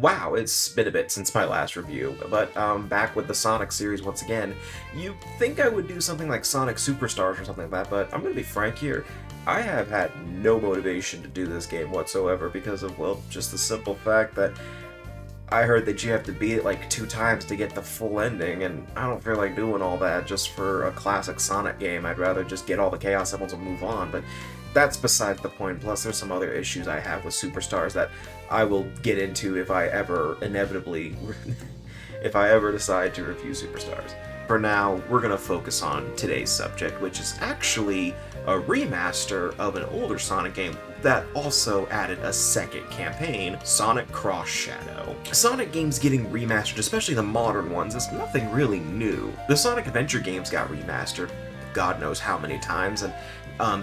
Wow, it's been a bit since my last review, but back with the Sonic series once again. You'd think I would do something like Sonic Superstars or something like that, but I'm gonna be frank here. I have had no motivation to do this game whatsoever because of, well, just the simple fact that I heard that you have to beat it like 2 times to get the full ending, and I don't feel like doing all that just for a classic Sonic game. I'd rather just get all the Chaos Emeralds and move on, but that's besides the point. Plus, there's some other issues I have with Superstars that I will get into if I ever inevitably, if I ever decide to review Superstars. For now, we're going to focus on today's subject, which is actually a remaster of an older Sonic game that also added a second campaign, Sonic Cross Shadow. Sonic games getting remastered, especially the modern ones, is nothing really new. The Sonic Adventure games got remastered God knows how many times, and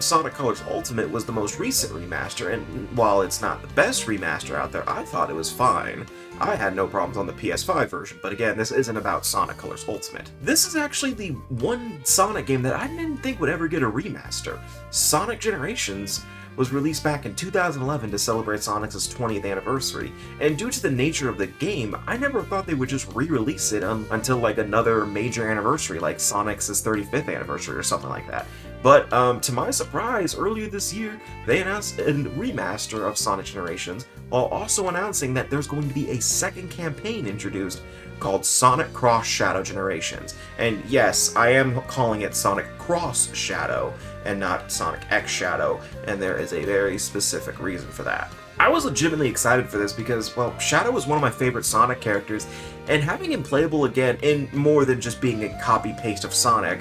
Sonic Colors Ultimate was the most recent remaster, and while it's not the best remaster out there, I thought it was fine. I had no problems on the PS5 version, but again, this isn't about Sonic Colors Ultimate. This is actually the one Sonic game that I didn't think would ever get a remaster. Sonic Generations was released back in 2011 to celebrate Sonic's 20th anniversary, and due to the nature of the game, I never thought they would just re-release it until like another major anniversary, like Sonic's 35th anniversary or something like that. But to my surprise, earlier this year, they announced a remaster of Sonic Generations, while also announcing that there's going to be a second campaign introduced called Sonic Cross Shadow Generations. And yes, I am calling it Sonic Cross Shadow and not Sonic X Shadow, and there is a very specific reason for that. I was legitimately excited for this because, well, Shadow is one of my favorite Sonic characters, and having him playable again in more than just being a copy-paste of Sonic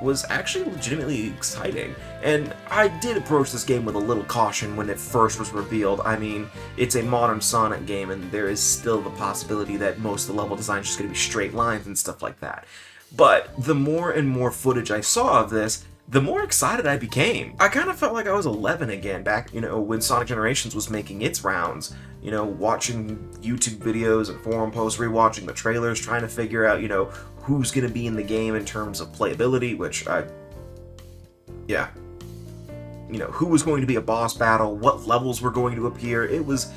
was actually legitimately exciting. And I did approach this game with a little caution when it first was revealed. I mean, it's a modern Sonic game, and there is still the possibility that most of the level design is just going to be straight lines and stuff like that. But the more and more footage I saw of this, the more excited I became. I kind of felt like I was 11 again back, when Sonic Generations was making its rounds. Watching YouTube videos and forum posts, rewatching the trailers, trying to figure out, who's going to be in the game in terms of playability, who was going to be a boss battle, what levels were going to appear. It was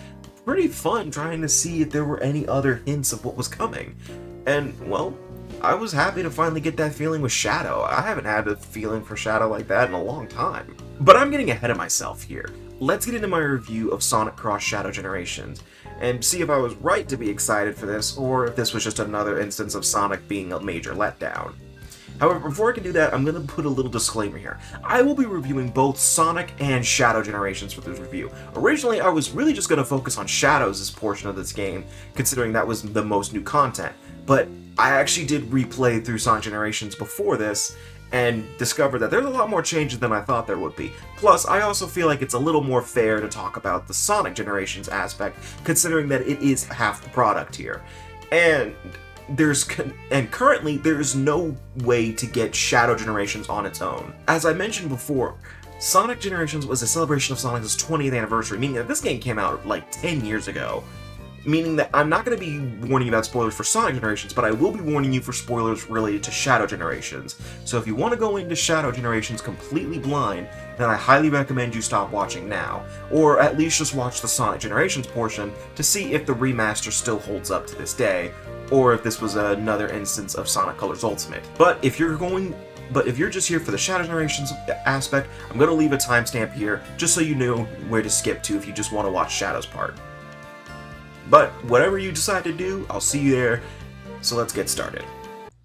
pretty fun trying to see if there were any other hints of what was coming. And, well, I was happy to finally get that feeling with Shadow. I haven't had a feeling for Shadow like that in a long time. But I'm getting ahead of myself here. Let's get into my review of Sonic Cross Shadow Generations, and see if I was right to be excited for this, or if this was just another instance of Sonic being a major letdown. However, before I can do that, I'm going to put a little disclaimer here. I will be reviewing both Sonic and Shadow Generations for this review. Originally, I was really just going to focus on Shadow's portion of this game, considering that was the most new content, but I actually did replay through Sonic Generations before this, and discovered that there's a lot more changes than I thought there would be. Plus, I also feel like it's a little more fair to talk about the Sonic Generations aspect, considering that it is half the product here. And currently, there's no way to get Shadow Generations on its own. As I mentioned before, Sonic Generations was a celebration of Sonic's 20th anniversary, meaning that this game came out like 10 years ago. Meaning that I'm not going to be warning you about spoilers for Sonic Generations, but I will be warning you for spoilers related to Shadow Generations. So if you want to go into Shadow Generations completely blind, then I highly recommend you stop watching now, or at least just watch the Sonic Generations portion to see if the remaster still holds up to this day, or if this was another instance of Sonic Colors Ultimate. But if you're just here for the Shadow Generations aspect, I'm going to leave a timestamp here, just so you know where to skip to if you just want to watch Shadow's part. But whatever you decide to do, I'll see you there, so let's get started.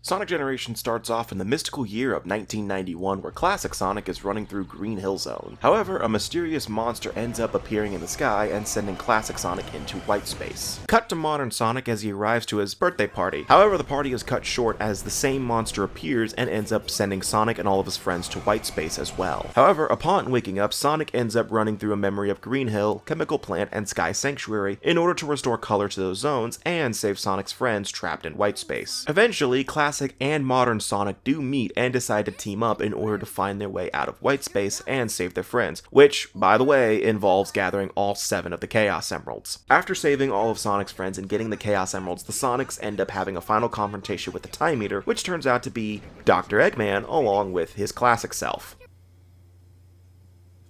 Sonic Generations starts off in the mystical year of 1991, where classic Sonic is running through Green Hill Zone. However, a mysterious monster ends up appearing in the sky and sending classic Sonic into white space. Cut to modern Sonic as he arrives to his birthday party. However, the party is cut short as the same monster appears and ends up sending Sonic and all of his friends to white space as well. However, upon waking up, Sonic ends up running through a memory of Green Hill, Chemical Plant, and Sky Sanctuary in order to restore color to those zones and save Sonic's friends trapped in white space. Eventually, classic and modern Sonic do meet and decide to team up in order to find their way out of white space and save their friends, which, by the way, involves gathering all 7 of the Chaos Emeralds. After saving all of Sonic's friends and getting the Chaos Emeralds, the Sonics end up having a final confrontation with the Time Eater, which turns out to be Dr. Eggman along with his classic self.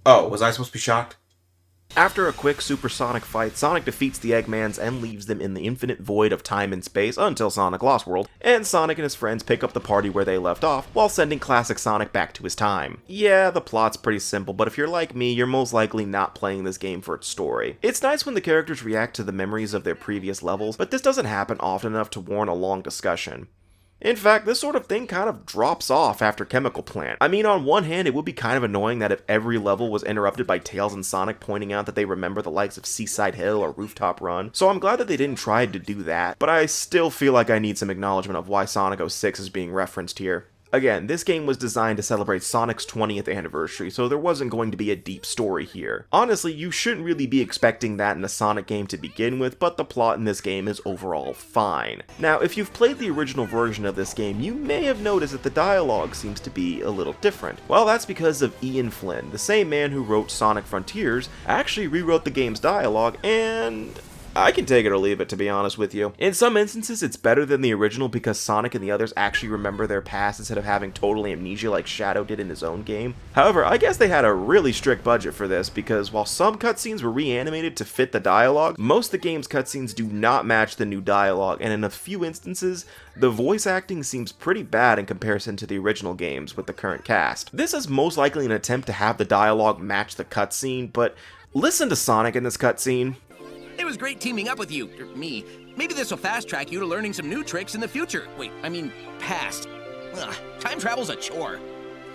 Oh, was I supposed to be shocked? After a quick supersonic fight, Sonic defeats the Eggmans and leaves them in the infinite void of time and space until Sonic Lost World, and Sonic and his friends pick up the party where they left off, while sending classic Sonic back to his time. Yeah, the plot's pretty simple, but if you're like me, you're most likely not playing this game for its story. It's nice when the characters react to the memories of their previous levels, but this doesn't happen often enough to warrant a long discussion. In fact, this sort of thing kind of drops off after Chemical Plant. I mean, on one hand, it would be kind of annoying that if every level was interrupted by Tails and Sonic pointing out that they remember the likes of Seaside Hill or Rooftop Run, so I'm glad that they didn't try to do that, but I still feel like I need some acknowledgement of why Sonic 06 is being referenced here. Again, this game was designed to celebrate Sonic's 20th anniversary, so there wasn't going to be a deep story here. Honestly, you shouldn't really be expecting that in a Sonic game to begin with, but the plot in this game is overall fine. Now, if you've played the original version of this game, you may have noticed that the dialogue seems to be a little different. Well, that's because of Ian Flynn, the same man who wrote Sonic Frontiers, actually rewrote the game's dialogue, and I can take it or leave it, to be honest with you. In some instances, it's better than the original because Sonic and the others actually remember their past instead of having total amnesia like Shadow did in his own game. However, I guess they had a really strict budget for this because while some cutscenes were reanimated to fit the dialogue, most of the game's cutscenes do not match the new dialogue, and in a few instances, the voice acting seems pretty bad in comparison to the original games with the current cast. This is most likely an attempt to have the dialogue match the cutscene, but listen to Sonic in this cutscene. It was great teaming up with you, or me. Maybe this will fast-track you to learning some new tricks in the future. Wait, I mean, past. Ugh, time travel's a chore.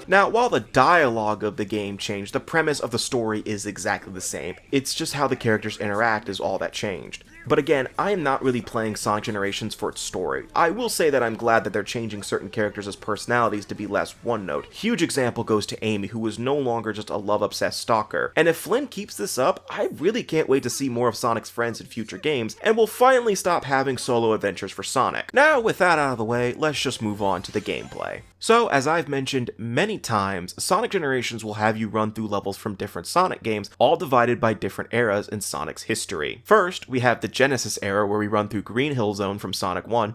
Now, while the dialogue of the game changed, the premise of the story is exactly the same. It's just how the characters interact is all that changed. But again, I am not really playing Sonic Generations for its story. I will say that I'm glad that they're changing certain characters' personalities to be less one-note. Huge example goes to Amy, who is no longer just a love-obsessed stalker. And if Flynn keeps this up, I really can't wait to see more of Sonic's friends in future games, and we'll finally stop having solo adventures for Sonic. Now, with that out of the way, let's just move on to the gameplay. So, as I've mentioned many times, Sonic Generations will have you run through levels from different Sonic games, all divided by different eras in Sonic's history. First, we have the Genesis era where we run through Green Hill Zone from Sonic 1,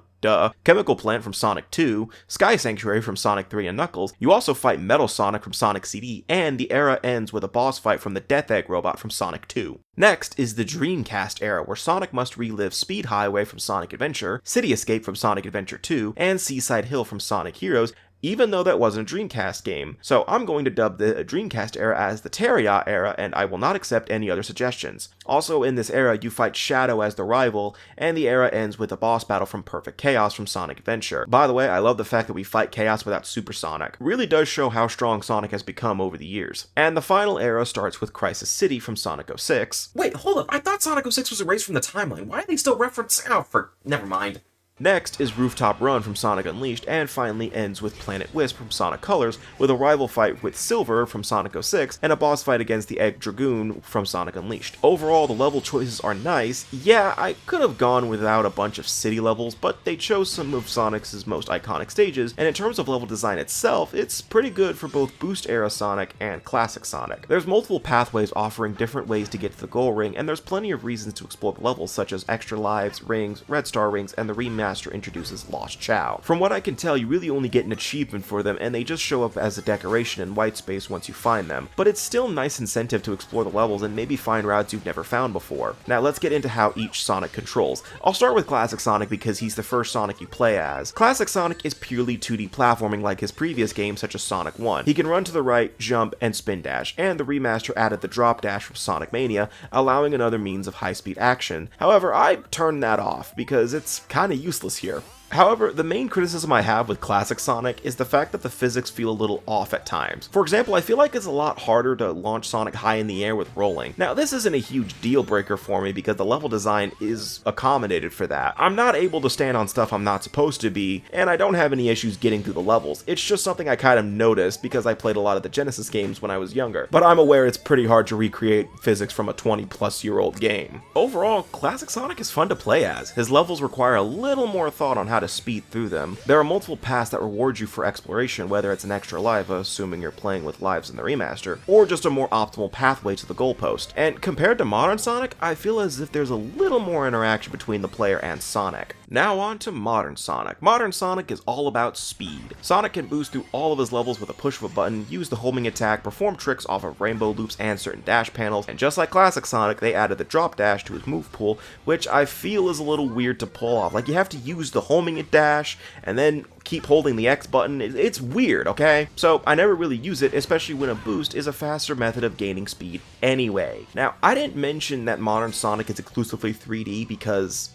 Chemical Plant from Sonic 2, Sky Sanctuary from Sonic 3 and Knuckles, you also fight Metal Sonic from Sonic CD, and the era ends with a boss fight from the Death Egg robot from Sonic 2. Next is the Dreamcast era, where Sonic must relive Speed Highway from Sonic Adventure, City Escape from Sonic Adventure 2, and Seaside Hill from Sonic Heroes, even though that wasn't a Dreamcast game. So I'm going to dub the Dreamcast era as the Terria era, and I will not accept any other suggestions. Also in this era, you fight Shadow as the rival, and the era ends with a boss battle from Perfect Chaos from Sonic Adventure. By the way, I love the fact that we fight Chaos without Super Sonic. Really does show how strong Sonic has become over the years. And the final era starts with Crisis City from Sonic 06. Wait, hold up, I thought Sonic 06 was erased from the timeline. Why are they still referencing... never mind. Next is Rooftop Run from Sonic Unleashed, and finally ends with Planet Wisp from Sonic Colors, with a rival fight with Silver from Sonic 06, and a boss fight against the Egg Dragoon from Sonic Unleashed. Overall, the level choices are nice. Yeah, I could have gone without a bunch of city levels, but they chose some of Sonic's most iconic stages, and in terms of level design itself, it's pretty good for both Boost Era Sonic and Classic Sonic. There's multiple pathways offering different ways to get to the goal ring, and there's plenty of reasons to explore the levels, such as extra lives, rings, red star rings, and the remaster introduces Lost Chow. From what I can tell, you really only get an achievement for them, and they just show up as a decoration in white space once you find them, but it's still a nice incentive to explore the levels and maybe find routes you've never found before. Now let's get into how each Sonic controls. I'll start with Classic Sonic because he's the first Sonic you play as. Classic Sonic is purely 2D platforming like his previous games such as Sonic 1. He can run to the right, jump, and spin dash, and the remaster added the drop dash from Sonic Mania, allowing another means of high-speed action. However, I turned that off because it's kinda useless here. However, the main criticism I have with Classic Sonic is the fact that the physics feel a little off at times. For example, I feel like it's a lot harder to launch Sonic high in the air with rolling. Now, this isn't a huge deal breaker for me because the level design is accommodated for that. I'm not able to stand on stuff I'm not supposed to be, and I don't have any issues getting through the levels. It's just something I kind of noticed because I played a lot of the Genesis games when I was younger. But I'm aware it's pretty hard to recreate physics from a 20-plus-year-old game. Overall, Classic Sonic is fun to play as. His levels require a little more thought on how to to speed through them. There are multiple paths that reward you for exploration, whether it's an extra life, assuming you're playing with lives in the remaster, or just a more optimal pathway to the goalpost. And compared to modern Sonic, I feel as if there's a little more interaction between the player and Sonic. Now on to modern Sonic. Modern Sonic is all about speed. Sonic can boost through all of his levels with a push of a button, use the homing attack, perform tricks off of rainbow loops and certain dash panels, and just like classic Sonic, they added the drop dash to his move pool, which I feel is a little weird to pull off. Like, you have to use the homing dash and then keep holding the X button. It's weird, okay? So I never really use it, especially when a boost is a faster method of gaining speed anyway. Now, I didn't mention that modern Sonic is exclusively 3D because,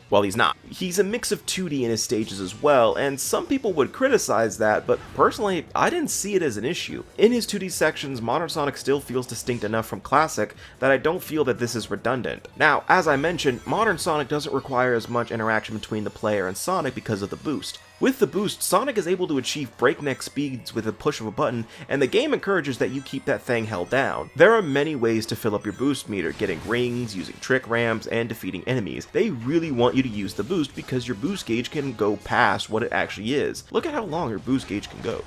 well, he's not. He's a mix of 2D in his stages as well, and some people would criticize that, but personally, I didn't see it as an issue. In his 2D sections, modern Sonic still feels distinct enough from classic that I don't feel that this is redundant. Now, as I mentioned, modern Sonic doesn't require as much interaction between the player and Sonic because of the boost. With the boost, Sonic is able to achieve breakneck speeds with a push of a button, and the game encourages that you keep that thing held down. There are many ways to fill up your boost meter, getting rings, using trick ramps, and defeating enemies. They really want you to use the boost because your boost gauge can go past what it actually is. Look at how long your boost gauge can go.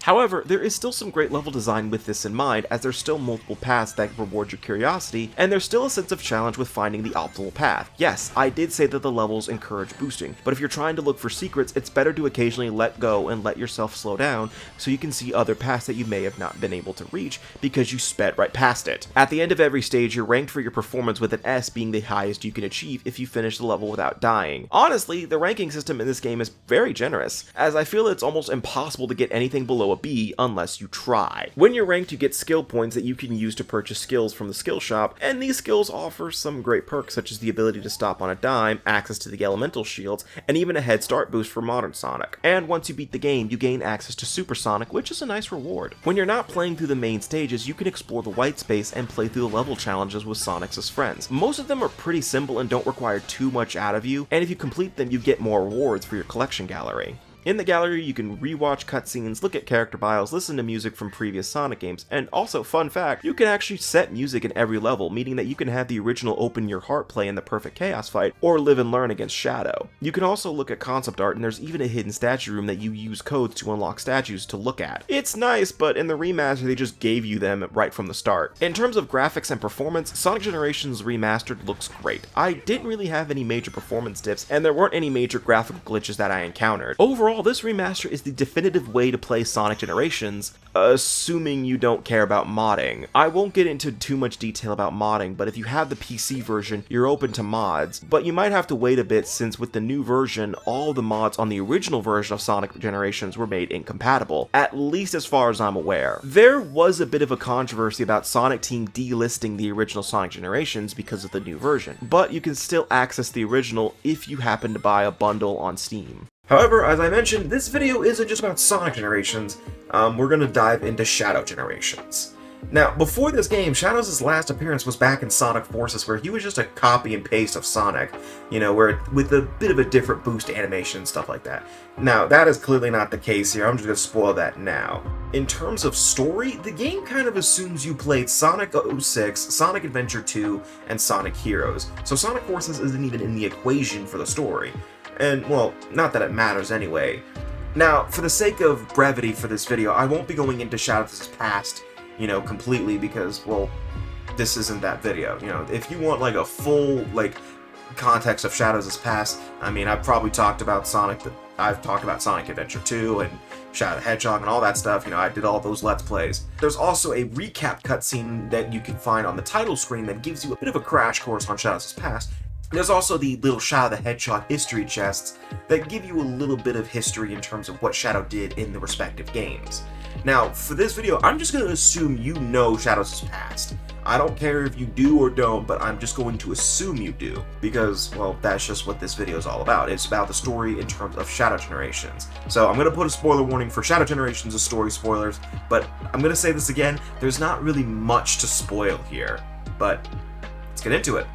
However, there is still some great level design with this in mind, as there's still multiple paths that reward your curiosity, and there's still a sense of challenge with finding the optimal path. Yes, I did say that the levels encourage boosting, but if you're trying to look for secrets, it's better to occasionally let go and let yourself slow down so you can see other paths that you may have not been able to reach because you sped right past it. At the end of every stage, you're ranked for your performance, with an S being the highest you can achieve if you finish the level without dying. Honestly, the ranking system in this game is very generous, as I feel it's almost impossible to get anything below a B unless you try. When you're ranked, you get skill points that you can use to purchase skills from the skill shop, and these skills offer some great perks such as the ability to stop on a dime, access to the elemental shields, and even a head start boost for modern Sonic. And once you beat the game, you gain access to Super Sonic, which is a nice reward. When you're not playing through the main stages, you can explore the white space and play through the level challenges with Sonic's friends. Most of them are pretty simple and don't require too much out of you, and if you complete them, you get more rewards for your collection gallery. In the gallery, you can rewatch cutscenes, look at character bios, listen to music from previous Sonic games, and also, fun fact, you can actually set music in every level, meaning that you can have the original Open Your Heart play in the Perfect Chaos fight, or Live and Learn against Shadow. You can also look at concept art, and there's even a hidden statue room that you use codes to unlock statues to look at. It's nice, but in the remaster, they just gave you them right from the start. In terms of graphics and performance, Sonic Generations Remastered looks great. I didn't really have any major performance dips, and there weren't any major graphical glitches that I encountered. Overall, this remaster is the definitive way to play Sonic Generations, assuming you don't care about modding. I won't get into too much detail about modding, but if you have the PC version, you're open to mods, but you might have to wait a bit since with the new version, all the mods on the original version of Sonic Generations were made incompatible, at least as far as I'm aware. There was a bit of a controversy about Sonic Team delisting the original Sonic Generations because of the new version, but you can still access the original if you happen to buy a bundle on Steam. However, as I mentioned, this video isn't just about Sonic Generations. We're going to dive into Shadow Generations. Now, before this game, Shadow's last appearance was back in Sonic Forces, where he was just a copy and paste of Sonic, where with a bit of a different boost animation and stuff like that. Now, that is clearly not the case here. I'm just going to spoil that now. In terms of story, the game kind of assumes you played Sonic 06, Sonic Adventure 2, and Sonic Heroes, so Sonic Forces isn't even in the equation for the story. And, well, not that it matters anyway. Now, for the sake of brevity for this video, I won't be going into Shadow's past, completely because, well, this isn't that video. If you want, like, a full, context of Shadow's past, I mean, I've probably talked about I've talked about Sonic Adventure 2 and Shadow the Hedgehog and all that stuff. I did all those Let's Plays. There's also a recap cutscene that you can find on the title screen that gives you a bit of a crash course on Shadow's past. There's also the little Shadow the Hedgehog history chests that give you a little bit of history in terms of what Shadow did in the respective games. Now, for this video, I'm just going to assume you know Shadow's past. I don't care if you do or don't, but I'm just going to assume you do, because, well, that's just what this video is all about. It's about the story in terms of Shadow Generations. So I'm going to put a spoiler warning for Shadow Generations as story spoilers, but I'm going to say this again, there's not really much to spoil here, but let's get into it.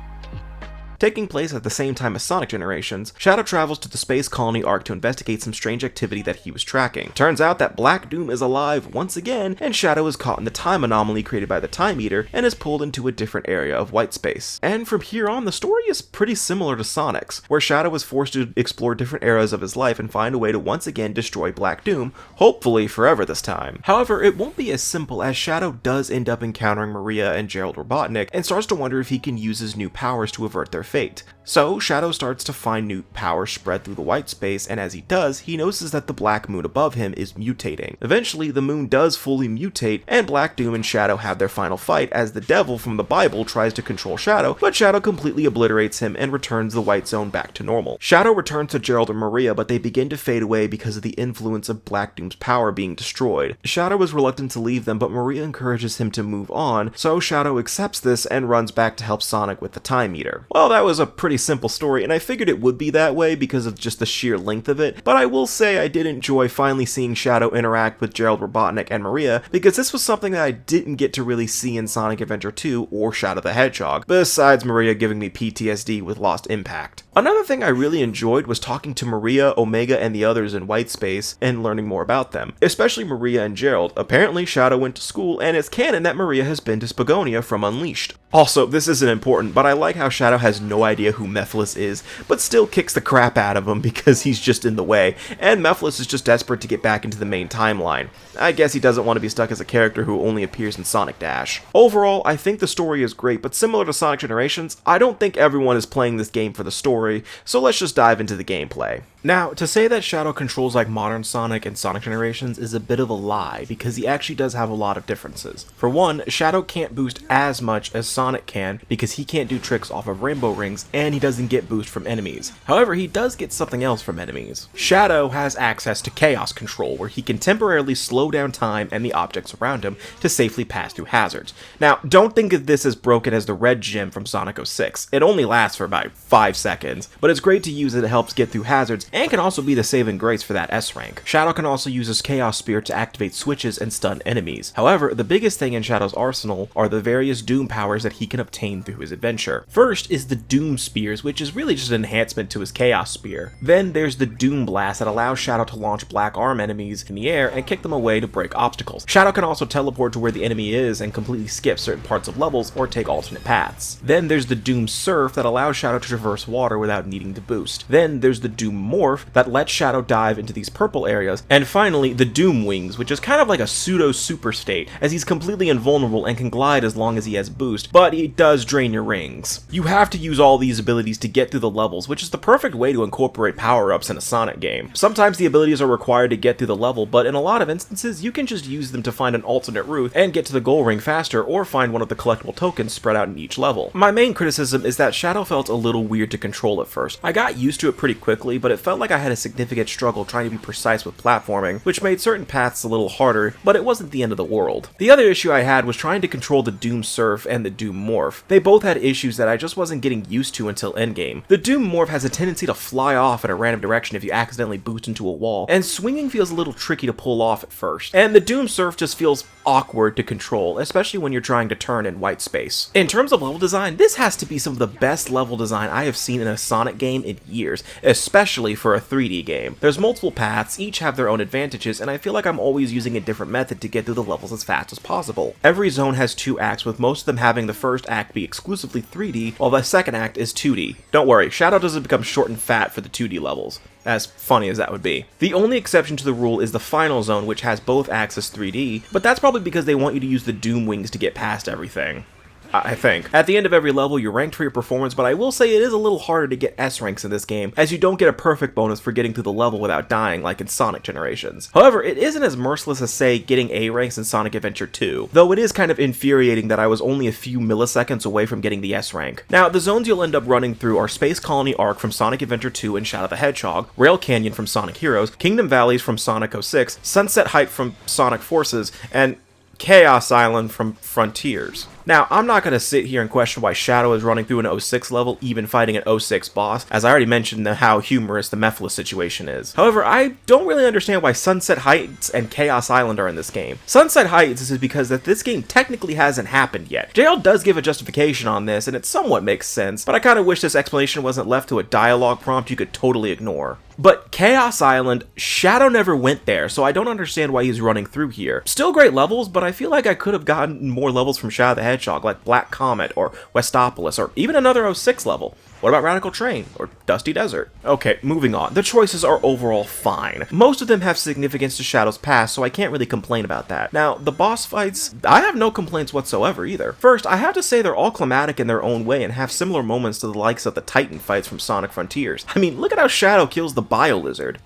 Taking place at the same time as Sonic Generations, Shadow travels to the space colony Ark to investigate some strange activity that he was tracking. Turns out that Black Doom is alive once again, and Shadow is caught in the time anomaly created by the Time Eater and is pulled into a different area of white space. And from here on, the story is pretty similar to Sonic's, where Shadow is forced to explore different eras of his life and find a way to once again destroy Black Doom, hopefully forever this time. However, it won't be as simple, as Shadow does end up encountering Maria and Gerald Robotnik and starts to wonder if he can use his new powers to avert their fate. So Shadow starts to find new powers spread through the white space, and as he does, he notices that the black moon above him is mutating. Eventually, the moon does fully mutate, and Black Doom and Shadow have their final fight as the devil from the Bible tries to control Shadow, but Shadow completely obliterates him and returns the white zone back to normal. Shadow returns to Gerald and Maria, but they begin to fade away because of the influence of Black Doom's power being destroyed. Shadow is reluctant to leave them, but Maria encourages him to move on, so Shadow accepts this and runs back to help Sonic with the Time Eater. Well, that was a pretty simple story, and I figured it would be that way because of just the sheer length of it, but I will say I did enjoy finally seeing Shadow interact with Gerald Robotnik and Maria, because this was something that I didn't get to really see in Sonic Adventure 2 or Shadow the Hedgehog, besides Maria giving me PTSD with Lost Impact. Another thing I really enjoyed was talking to Maria, Omega, and the others in white space and learning more about them, especially Maria and Gerald. Apparently Shadow went to school, and it's canon that Maria has been to Spagonia from Unleashed. Also, this isn't important, but I like how Shadow has no idea who Mephiles is, but still kicks the crap out of him because he's just in the way, and Mephiles is just desperate to get back into the main timeline. I guess he doesn't want to be stuck as a character who only appears in Sonic Dash. Overall, I think the story is great, but similar to Sonic Generations, I don't think everyone is playing this game for the story, so let's just dive into the gameplay. Now, to say that Shadow controls like modern Sonic and Sonic Generations is a bit of a lie, because he actually does have a lot of differences. For one, Shadow can't boost as much as Sonic can, because he can't do tricks off of rainbow rings, and he doesn't get boost from enemies. However, he does get something else from enemies. Shadow has access to Chaos Control, where he can temporarily slow down time and the objects around him to safely pass through hazards. Now, don't think of this as broken as the red gem from Sonic 06. It only lasts for about 5 seconds, but it's great to use as it helps get through hazards, and can also be the saving grace for that S rank. Shadow can also use his Chaos Spear to activate switches and stun enemies. However, the biggest thing in Shadow's arsenal are the various Doom powers that he can obtain through his adventure. First is the Doom Spears, which is really just an enhancement to his Chaos Spear. Then there's the Doom Blast that allows Shadow to launch black arm enemies in the air and kick them away to break obstacles. Shadow can also teleport to where the enemy is and completely skip certain parts of levels or take alternate paths. Then there's the Doom Surf that allows Shadow to traverse water without needing to boost. Then there's the Doom Morph that lets Shadow dive into these purple areas. And finally, the Doom Wings, which is kind of like a pseudo super state, as he's completely invulnerable and can glide as long as he has boost, but he does drain your rings. You have to use all these abilities to get through the levels, which is the perfect way to incorporate power-ups in a Sonic game. Sometimes the abilities are required to get through the level, but in a lot of instances, you can just use them to find an alternate route and get to the goal ring faster, or find one of the collectible tokens spread out in each level. My main criticism is that Shadow felt a little weird to control at first. I got used to it pretty quickly, but it felt like I had a significant struggle trying to be precise with platforming, which made certain paths a little harder, but it wasn't the end of the world. The other issue I had was trying to control the Doom Surf and the Doom Morph. They both had issues that I just wasn't getting used to until endgame. The Doom Morph has a tendency to fly off in a random direction if you accidentally boost into a wall, and swinging feels a little tricky to pull off at first. And the Doom Surf just feels awkward to control, especially when you're trying to turn in white space. In terms of level design, this has to be some of the best level design I have seen in a Sonic game in years, especially for a 3D game. There's multiple paths, each have their own advantages, and I feel like I'm always using a different method to get through the levels as fast as possible. Every zone has 2 acts, with most of them having the first act be exclusively 3D, while the second act is 2D. Don't worry, Shadow doesn't become short and fat for the 2D levels, as funny as that would be. The only exception to the rule is the final zone, which has both acts as 3D, but that's probably because they want you to use the Doom Wings to get past everything. I think. At the end of every level, you're ranked for your performance, but I will say it is a little harder to get S ranks in this game, as you don't get a perfect bonus for getting through the level without dying like in Sonic Generations. However, it isn't as merciless as, say, getting A ranks in Sonic Adventure 2, though it is kind of infuriating that I was only a few milliseconds away from getting the S rank. Now, the zones you'll end up running through are Space Colony Ark from Sonic Adventure 2 and Shadow the Hedgehog, Rail Canyon from Sonic Heroes, Kingdom Valleys from Sonic 06, Sunset Height from Sonic Forces, and Chaos Island from Frontiers. Now, I'm not going to sit here and question why Shadow is running through an 06 level, even fighting an 06 boss, as I already mentioned how humorous the Mephiles situation is. However, I don't really understand why Sunset Heights and Chaos Island are in this game. Sunset Heights is because that this game technically hasn't happened yet. JL does give a justification on this, and it somewhat makes sense, but I kind of wish this explanation wasn't left to a dialogue prompt you could totally ignore. But Chaos Island, Shadow never went there, so I don't understand why he's running through here. Still great levels, but I feel like I could have gotten more levels from Shadow the Hedgehog, like Black Comet, or Westopolis, or even another 06 level. What about Radical Train, or Dusty Desert? Okay, moving on. The choices are overall fine. Most of them have significance to Shadow's past, so I can't really complain about that. Now, the boss fights, I have no complaints whatsoever either. First, I have to say they're all climatic in their own way and have similar moments to the likes of the Titan fights from Sonic Frontiers. I mean, look at how Shadow kills the Bio Lizard.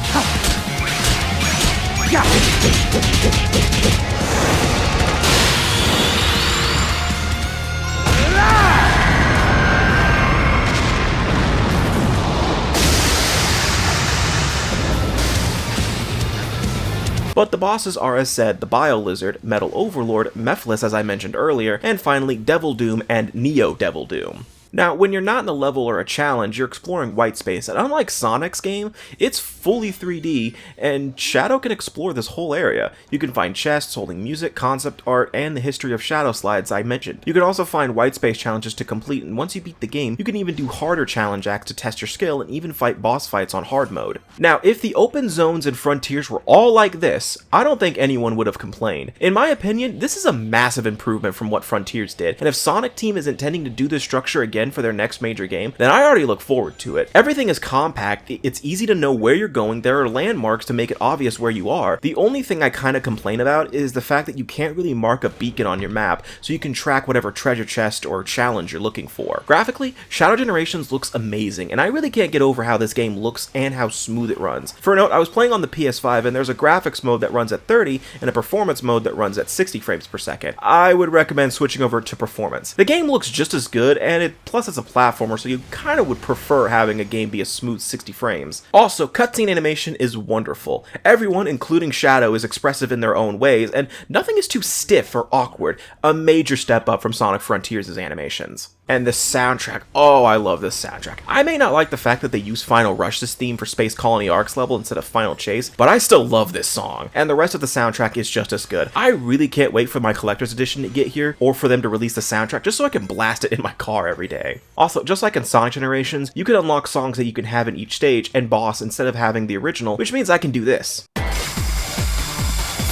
But the bosses are, as said, the Bio Lizard, Metal Overlord, Mephiles as I mentioned earlier, and finally Devil Doom and Neo Devil Doom. Now, when you're not in a level or a challenge, you're exploring white space, and unlike Sonic's game, it's fully 3D, and Shadow can explore this whole area. You can find chests holding music, concept art, and the history of Shadow slides I mentioned. You can also find white space challenges to complete, and once you beat the game, you can even do harder challenge acts to test your skill and even fight boss fights on hard mode. Now, if the open zones and frontiers were all like this, I don't think anyone would have complained. In my opinion, this is a massive improvement from what Frontiers did, and if Sonic Team is intending to do this structure again for their next major game, then I already look forward to it. Everything is compact, it's easy to know where you're going, there are landmarks to make it obvious where you are. The only thing I kind of complain about is the fact that you can't really mark a beacon on your map, so you can track whatever treasure chest or challenge you're looking for. Graphically, Shadow Generations looks amazing, and I really can't get over how this game looks and how smooth it runs. For a note, I was playing on the PS5, and there's a graphics mode that runs at 30, and a performance mode that runs at 60 frames per second. I would recommend switching over to performance. The game looks just as good, and plus it's a platformer, so you kind of would prefer having a game be a smooth 60 frames. Also, cutscene animation is wonderful. Everyone, including Shadow, is expressive in their own ways, and nothing is too stiff or awkward, a major step up from Sonic Frontiers' animations. And the soundtrack, oh, I love this soundtrack. I may not like the fact that they use Final Rush's theme for Space Colony Arcs level instead of Final Chase, but I still love this song, and the rest of the soundtrack is just as good. I really can't wait for my collector's edition to get here, or for them to release the soundtrack just so I can blast it in my car every day. Also, just like in Sonic Generations, you can unlock songs that you can have in each stage and boss instead of having the original, which means I can do this.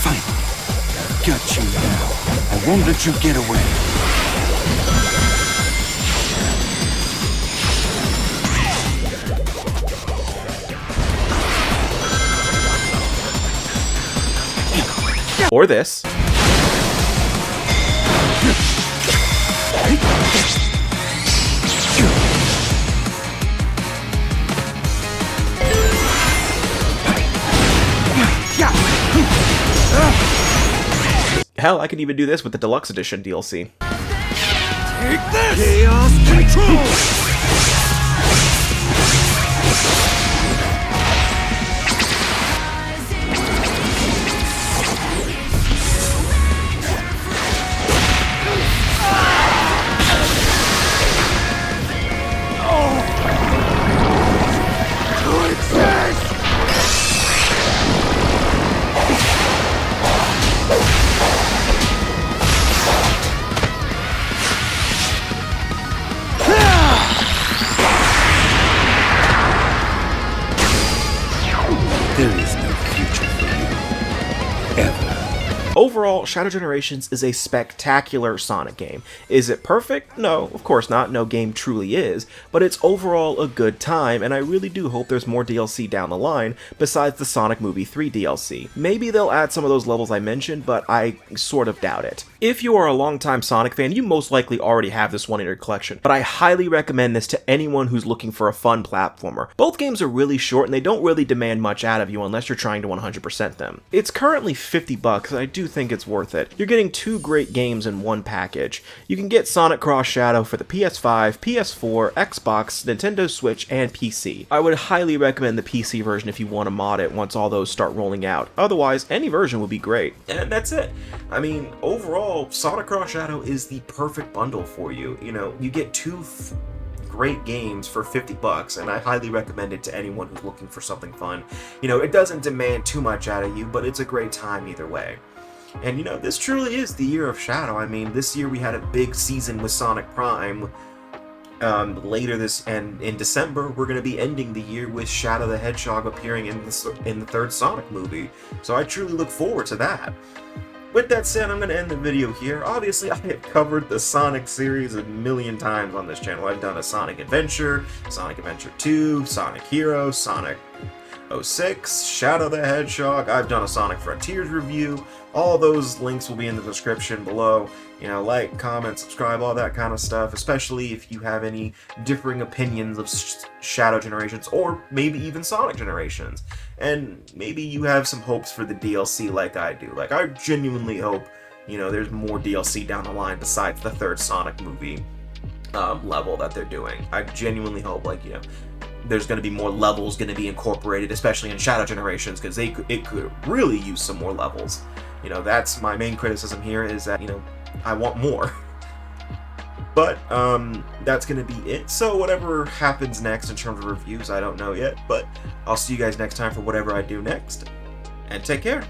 Finally, I've got you now. I won't let you get away. Or this. Hell, I can even do this with the Deluxe Edition DLC. Take this! Chaos Control! There is no future for you. Ever. Overall, Shadow Generations is a spectacular Sonic game. Is it perfect? No, of course not, no game truly is, but it's overall a good time, and I really do hope there's more DLC down the line besides the Sonic Movie 3 DLC. Maybe they'll add some of those levels I mentioned, but I sort of doubt it. If you are a longtime Sonic fan, you most likely already have this one in your collection, but I highly recommend this to anyone who's looking for a fun platformer. Both games are really short and they don't really demand much out of you unless you're trying to 100% them. It's currently $50, and I do think it's worth it. You're getting 2 great games in one package. You can get Sonic Cross Shadow for the PS5, PS4, Xbox, Nintendo Switch, and PC. I would highly recommend the PC version if you want to mod it once all those start rolling out. Otherwise, any version would be great. And that's it. I mean, overall, Sonic Cross Shadow is the perfect bundle for you. You know, you get 2 great games for $50, and I highly recommend it to anyone who's looking for something fun. You know, it doesn't demand too much out of you, but it's a great time either way. And you know, this truly is the year of Shadow. I mean, this year we had a big season with Sonic Prime. Later and in December, we're going to be ending the year with Shadow the Hedgehog appearing in the 3rd Sonic movie. So I truly look forward to that. With that said, I'm going to end the video here. Obviously, I have covered the Sonic series a million times on this channel. I've done a Sonic Adventure, Sonic Adventure 2, Sonic Heroes, Sonic 06, Shadow the Hedgehog. I've done a Sonic Frontiers review. All those links will be in the description below. You know, like, comment, subscribe, all that kind of stuff, especially if you have any differing opinions of Shadow Generations, or maybe even Sonic Generations. And maybe you have some hopes for the DLC like I do. Like, I genuinely hope, you know, there's more DLC down the line besides the 3rd Sonic movie level that they're doing. I genuinely hope, like, you know, there's going to be more levels going to be incorporated, especially in Shadow Generations, because it could really use some more levels. You know, that's my main criticism here, is that, you know, I want more. But, that's going to be it. So whatever happens next in terms of reviews, I don't know yet, but I'll see you guys next time for whatever I do next, and take care.